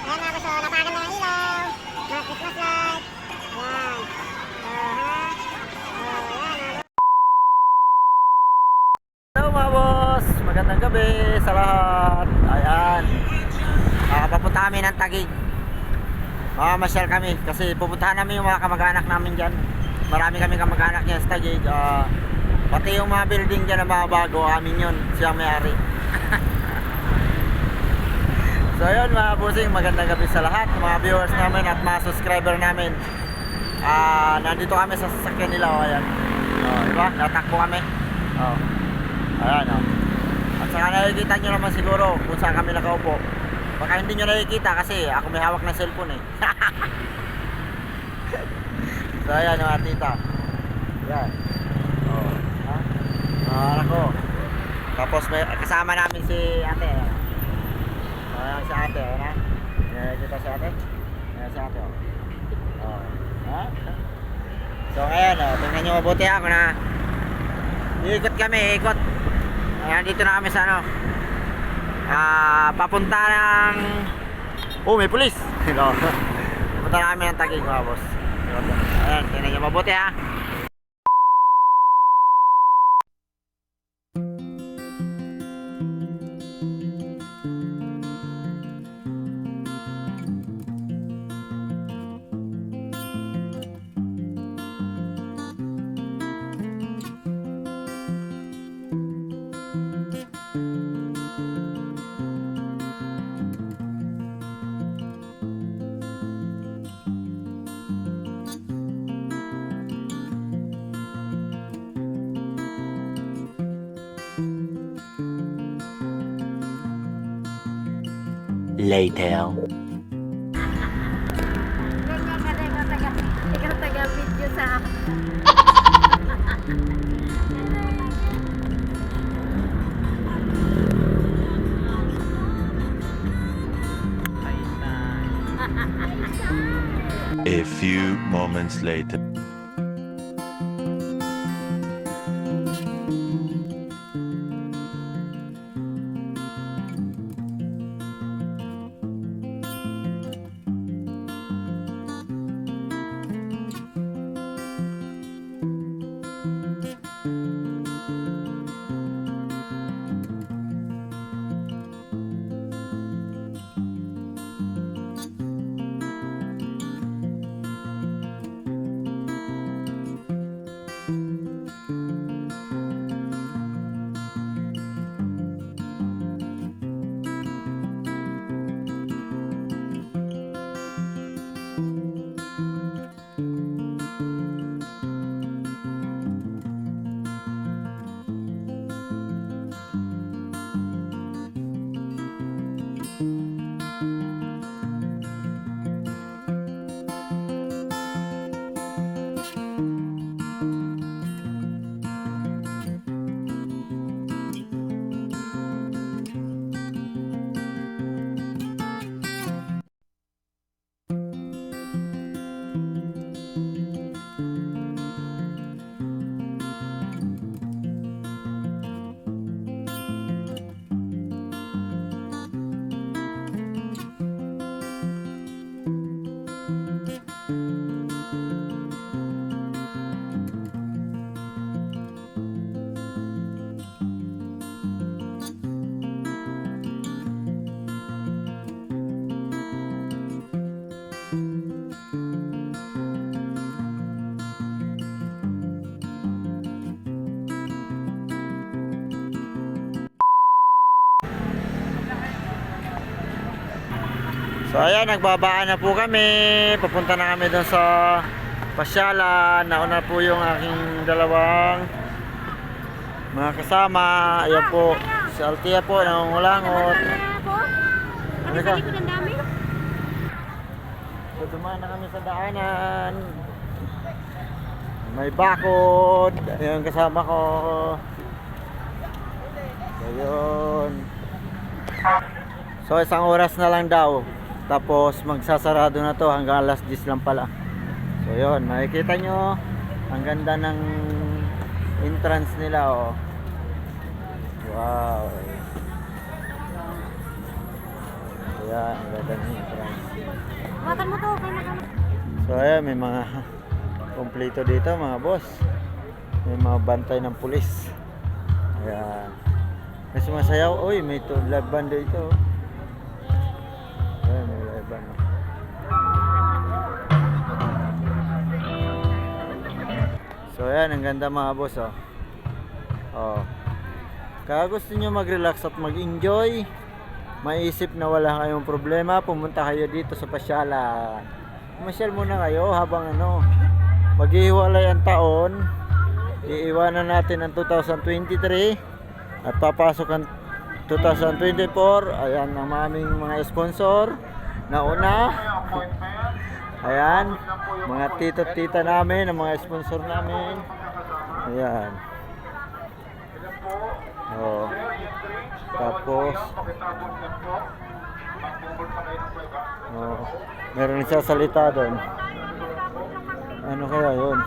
Ayan mga boss, napakaganda ng ilaw. Mga Christmas light. Ayan. Ayan. Hello mga boss, magandang gabi sa lahat. Ayan, papunta kami ng Taguig. Masyal kami kasi pupuntahan namin yung mga kamag-anak namin dyan. Marami kami kamag-anak dyan sa Taguig. Pati yung mga building dyan na mga bago, amin yun, siya may-ari. So yun mga bossing, magandang gabi sa lahat, mga viewers namin at mga subscriber namin. Nandito kami sa sasakyan nila, ayan. Diba? Natakbo kami. Ayan, At saka nakikita nyo naman siguro kung saan kami nakaupo. Baka hindi nyo nakikita kasi ako may hawak ng cellphone eh. So ayan mga tita. Ayan. Anak ko. Tapos may kasama namin si ate. Ayan si ate. Ayan. Nakikita si ate. Ayan si ate. So ayan, tingnan nyo mabuti ako na ikot kami, ikot. Ayan, dito na kami sa ano, papunta ng may pulis. Papunta na kami ng Taguig mga boss. Ayan, tingnan nyo mabuti ha. Later. Ikaw taga-video sa A few moments later. So ayan, nagbabaan na po kami. Papunta na kami doon sa pasyalan. Nauna po yung aking dalawang mga kasama. Ayan po, si Altia po, nangungulangot. Ano ka? So dumaan na kami sa daanan. May bakod. Ayan kasama ko. Ayun. So isang oras na lang daw. Tapos magsasarado na to hanggang alas 10 lang pala. So yun, makikita nyo ang ganda ng entrance nila oh. Wow. Ayan, ang ganda ng entrance. Makan mo to, kay makan. So ayan, may mga kumpleto dito mga boss. May mga bantay ng pulis. Ayan. May sumasayaw. Uy, may live band dito. Ayan, may live band. So ayan, ang ganda mga boss oh. Oh. Kaya gusto nyo mag-relax at mag-enjoy, maisip na wala kayong problema, pumunta kayo dito sa pasyalan. Masyal muna kayo habang maghihiwalay ang taon. Iiwanan natin ang 2023 at papasok ang 2024. Ayan ang aming mga sponsor na una. Ayan, mga tito-tita namin, ang mga sponsor namin. Ayan. Oh. Tapos meron nagsasalita doon. Ano kaya yun?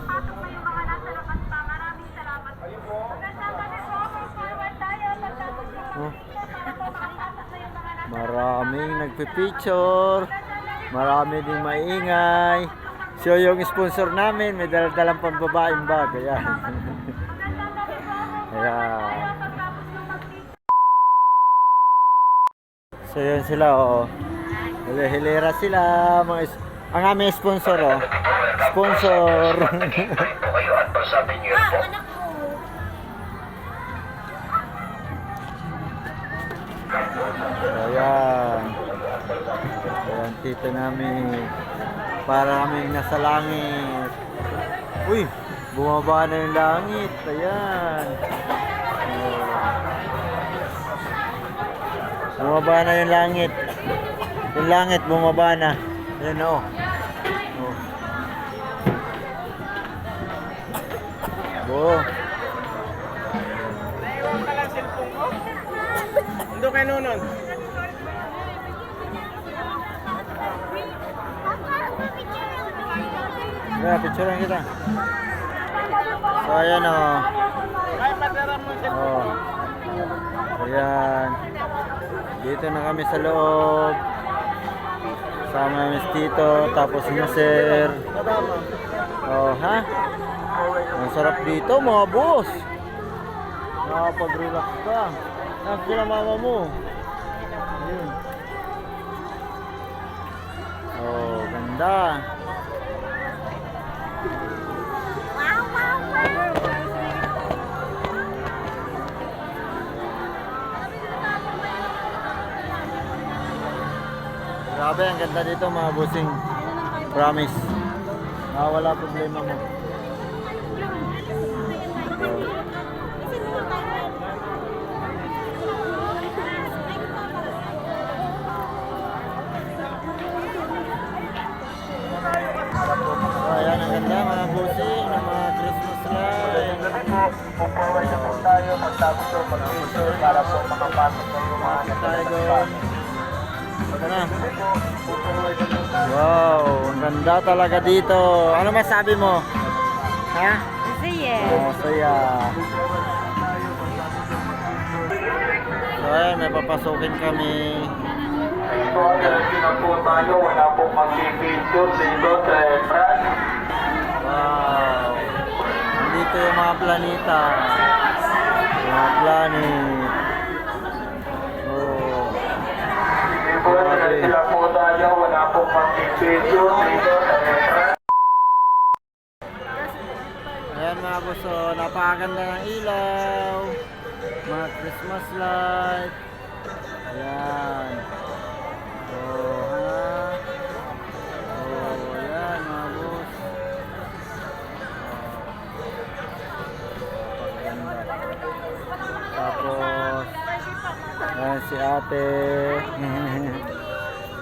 Oh. Maraming nagpipicture, marami ding maingay. So yung sponsor namin may dala-dalang pambabaeng bag. Ayan. Ayan. So yun sila oh. Hilera sila mga ang aming sponsor oh. Sponsor. Ayan. Ayan tito namin. Para kaming nasa langit. Uy, bumaba na yung langit. Ayan. Bumaba na yung langit. Yung langit bumaba na. Ayan o. Oh. Ando kay Nonon. Yeah, picturean kita. So ayan o. Ay, padara mo siya. Oh. Ayan. Dito na kami sa loob. Sama namin si Tito, tapos si Sir. Oh, ha? Ang sarap dito mga boss. Nakapag-relax ka. Nasaan na mama mo? Ayun. Oh, ganda. Grabe, ang ganda dito mga bossing. Promise. Wala problema mo. Ayan, ang ganda mga bossing ng mga Christmas lights. Pupuway na po tayo. Magtapos po mag-picture para po makapasok na yung mga Tayo doon. Ito na. Wow, ang ganda talaga dito. Ano masabi mo? Ha? Sige. Oh, saya. So ayan, may papasukin kami. Dito, diretso na po tayo. Wala pong mag-picture dito sa entrance. Wow. Nandito yung mga planeta. Yung mga planet. Oh. Dito, diretso na po tayo. Wala pong mag-picture dito sa entrance. Ayan mga boss, oh, napakaganda ng ilaw. Mga Christmas light. Ayan. Oh, ha? Oh, ayan mga boss. Napakaganda. Tapos, ayan si ate.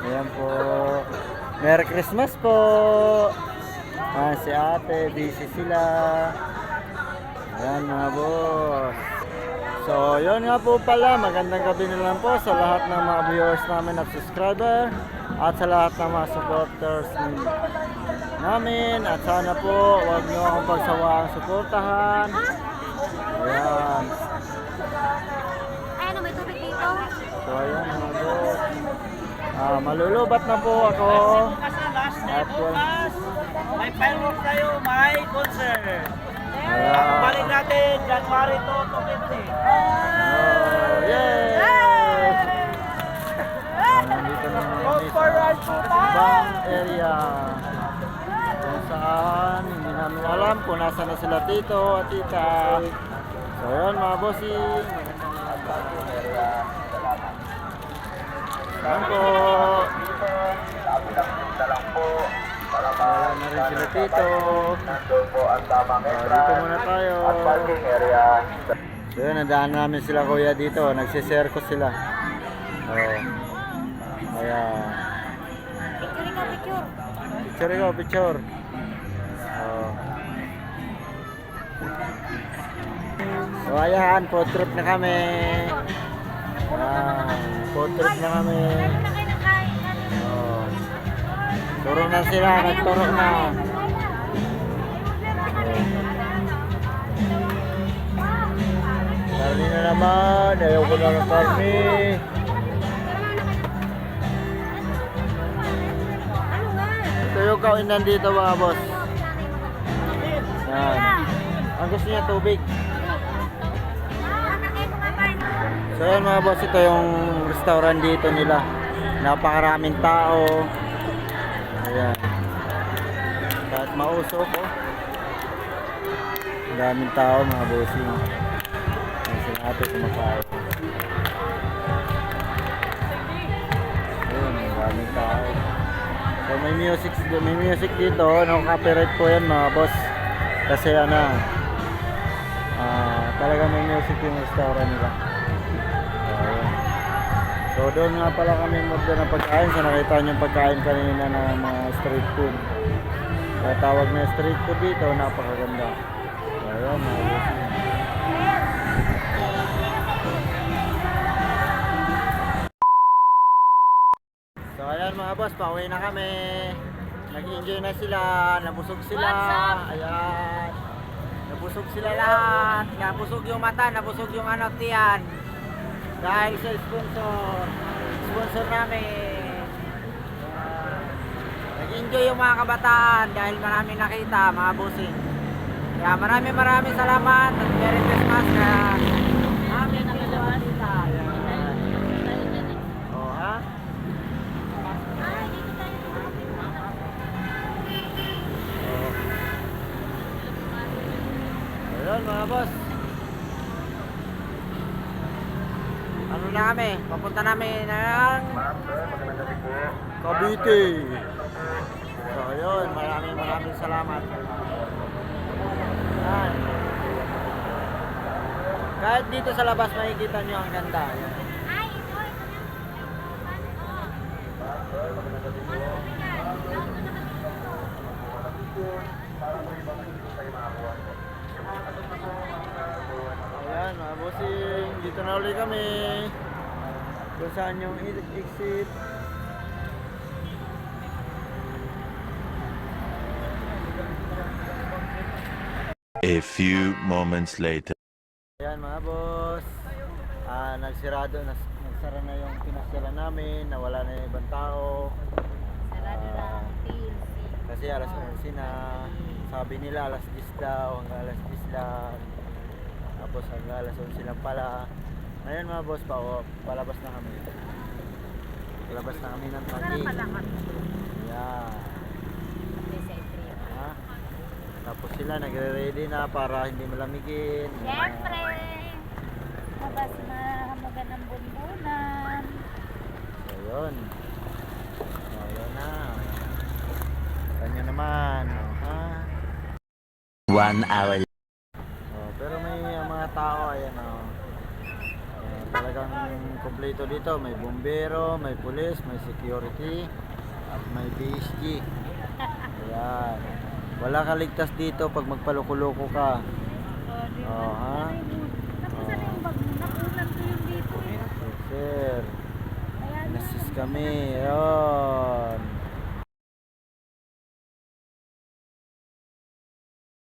Ayan po. Merry Christmas po. Si ate, busy sila. Ayan mga boss. So, yun nga po pala. Magandang gabi na lang po sa lahat ng mga viewers namin at subscriber. At sa lahat ng mga supporters namin. At sana po, huwag nyo akong pagsawaang suportahan. Ayan. Ay, ano, may tubig dito? So, ayan mga boss. Malulubat na po ako. Bukas na, last day At bukas. May fireworks tayo, may concert. Ayan. Balik natin, January 2 to 50. Yay! Nandito na kami sa ibang area kung saan hindi namin alam kung nasa na sila tito at tita. So yun mga bossing. Saan po? Wala na rin sila tito. Dito muna tayo. So yun, nadaan namin sila kuya dito. Nagsisirkos sila. Kaya picture. So ayan, food trip na kami. Food trip na kami. Turo na sila, nagturo na. Karni na naman, ayaw ko na ng karni. Ito yung kaunan dito mga boss. Yan. Ang gusto niya tubig. So yan mga boss, ito yung restaurant dito nila. Napakaraming tao. Ayan. Kahit mausok oh. Ang daming tao mga bossing. Ayan sila natin kumakain. Ayan, ang daming tao. So may music dito. No copyright po yan mga boss. Kasi talaga may music yung restaurant nila. So doon nga pala kami mag-order ng pagkain. So nakita nyo yung pagkain kanina ng mga street food. Kaya tawag na street food dito, napakaganda. So ayan, mga bossing. So ayan mga boss, pauwi na kami. Nag-enjoy na sila, nabusog sila. Ayan. Nabusog sila lahat. Nabusog yung mata, nabusog yung tiyan. Dahil sa sponsor namin. Nag-enjoy yung mga kabataan dahil marami nakita mga bossing. Kaya maraming salamat at Merry Christmas na namin nakita. Oh ha? Ayun mga boss. Ano na kami? Papunta namin ng Cavite. So ayun, maraming salamat. Yan. Kahit dito sa labas makikita nyo ang ganda. Yan. Ayan mga bossing, dito na ulit kami. Kung saan yung exit. A few moments later. Ayan mga boss, nagsara na yung pinasara namin, nawala na yung ibang tao. Kasi alas 11 na, sabi nila alas 10 daw, hanggang alas 10 lang. Tapos hanggang alas 11 lang pala. Ngayon mga boss, palabas na kami. Palabas na kami ng Taguig. Ayan. Ha? Tapos sila nagre-ready na para hindi malamigin. Siyempre, labas na hamagan ng bunbunan. So yun. So yun na. Kanya naman. Ha? 1 hour. Pero may mga tao, ayan o. Talagang kompleto dito. May bombero, may pulis, may security, at may PSG. Ayan. Wala ka ligtas dito pag magpaluko-luko ka. Oh, ha? Tapos ano yung bag mo? Nakunan ko yung dito eh. So, sir. Nasis kami.